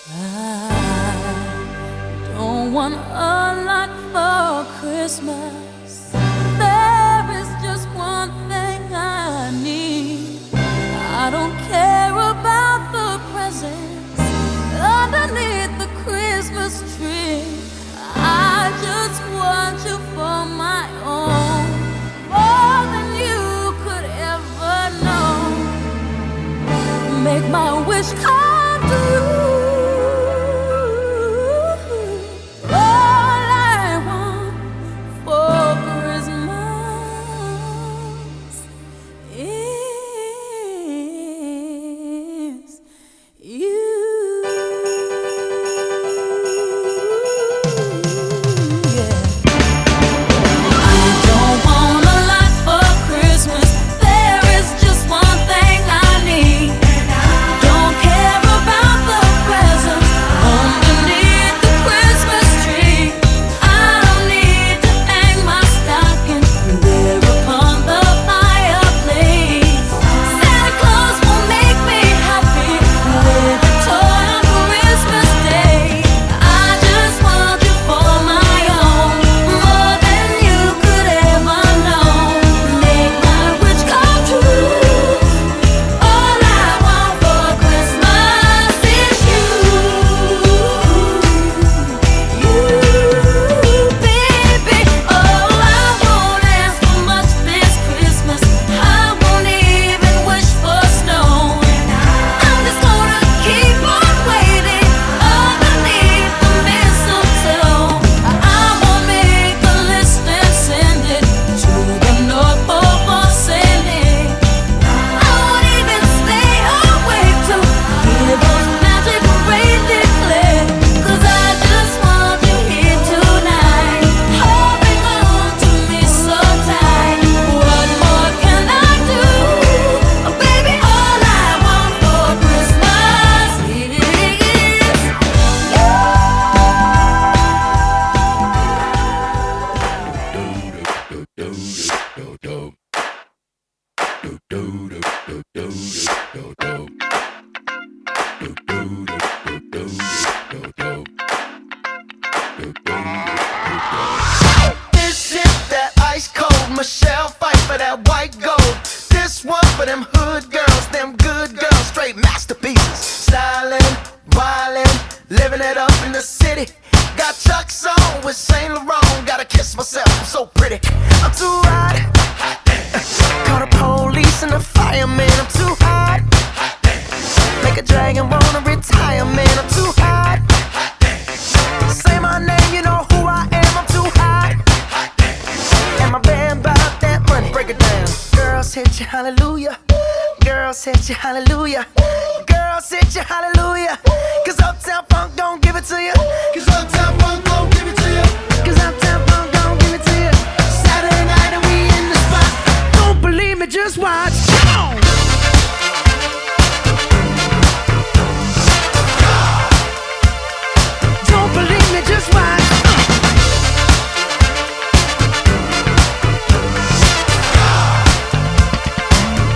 I don't want a lot for Christmas. There is just one thing I need. I don't care about the presents underneath the Christmas tree. I just want you for my own, more than you could ever know. Make my wish come true. This is that ice cold Michelle fight for that white gold. This one for them hood girls, them good girls, straight masterpieces. Stylin', wildin', living it up in the city. Got Chuck's on with Saint Laurent. Gotta kiss myself, I'm so pretty. I'm too hot. Call the police and the fireman. I'm too hot. Make a dragon wanna retire, man. I'm too hot. Say my name, you know who I am. I'm too hot. And my band bought that money. Break it down. Girls hit you, hallelujah. Girls hit you, hallelujah. Girls hit you, hallelujah. Cause Uptown Funk don't give it to you. Cause Uptown Funk don't give it to you. Cause Uptown Funk don't give it to you. Saturday night and we in the spot. Don't believe me, just watch. Come on. Don't believe me, just watch.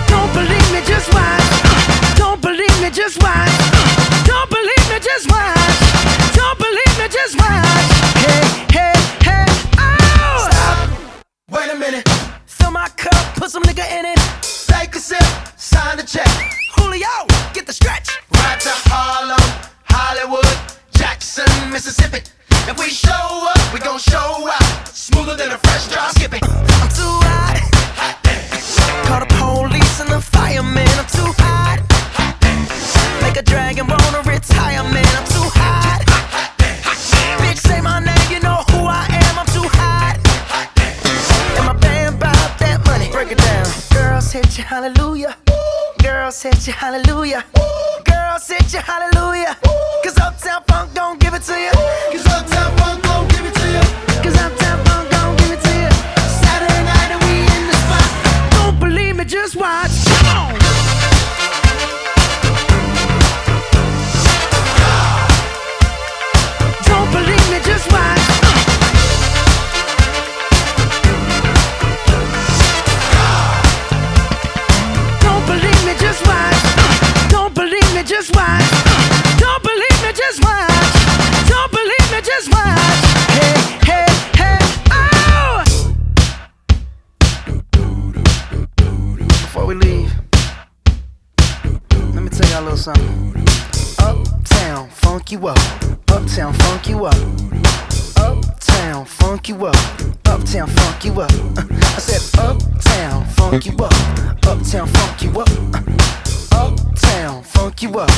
Don't believe me, just watch. Don't believe me, just watch. Don't believe me, just watch. Don't believe me, just watch. Hey, hey, hey, oh! Stop. Wait a minute. Fill my cup, put some nigga in it. Take a sip, sign the check. Julio, get the stretch. Ride to Harlem, Hollywood, Jackson, Mississippi. If we show up, we gon' show out. Smoother than a fresh drop skipping. I'm too hot. Call the police and the fireman. I'm too hot. Make a dragon wanna retire, man. I'm too hot. Bitch, say my name, you know who I am. I'm too hot. And my band bought that money. Break it down. Girls hit you, hallelujah. Girls hit you, hallelujah. Girls hit you, hallelujah. Cause Uptown Funk don't give it to you. Cause Uptown Funk don't give it to you. Cause Uptown Funk don't give it to you. Saturday night and we in the spot. Don't believe me, just watch. Come on. Don't believe me, just watch. Don't believe me, just watch. Don't believe me, just watch. Don't believe me, me, just watch. Don't believe me, just watch. Hey, hey, hey, oh! Before we leave, let me tell y'all a little something. Uptown, funk you up. Uptown, funk you up. Uptown, funk you up. Uptown, funk you up. I said uptown, funk you up. Uptown, funk you up. Uptown, funk you up.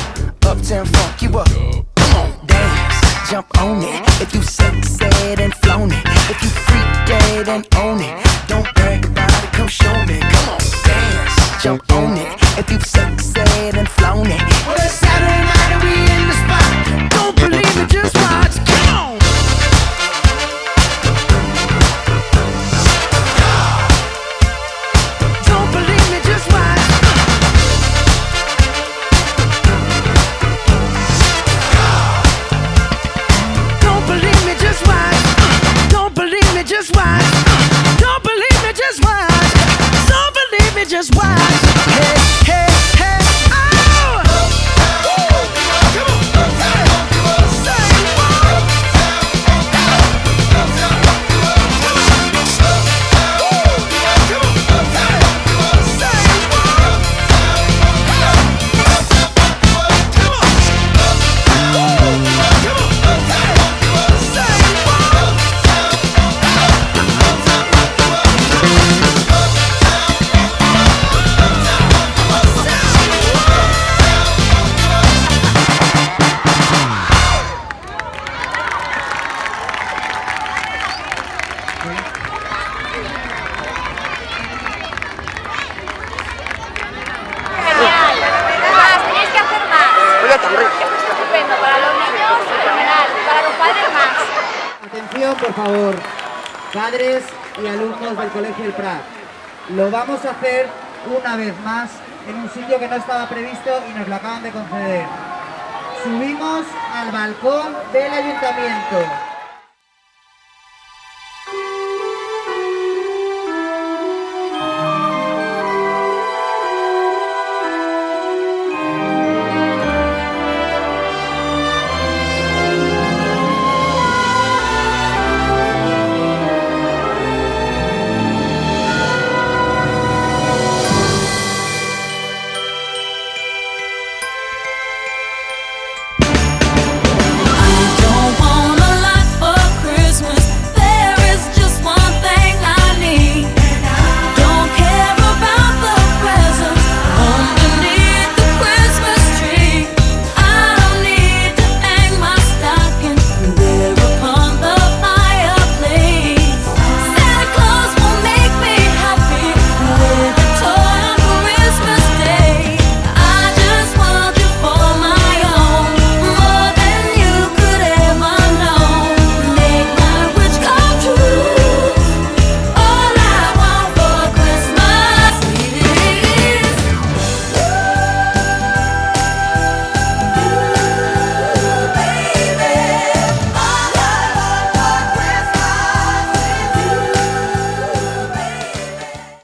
Uptown, funk you up. Come on, dance, jump on it. If you sexed and flown it, if you freak dead and own it, don't brag about it, come show me. Come on, dance, jump on it. If you've sexed and flown it, well, it's Saturday night and we in the spot. Don't believe it, just watch. Come on. Don't believe me, just watch. Don't believe me, just watch. Don't believe me, just watch. Don't believe me, just watch. Don't believe me, just watch. Hey, hey, hey, oh! Estupendo, para los niños, fenomenal, para los padres más. Atención, por favor, padres y alumnos del Colegio El Prat. Lo vamos a hacer una vez más en un sitio que no estaba previsto y nos lo acaban de conceder. Subimos al balcón del ayuntamiento.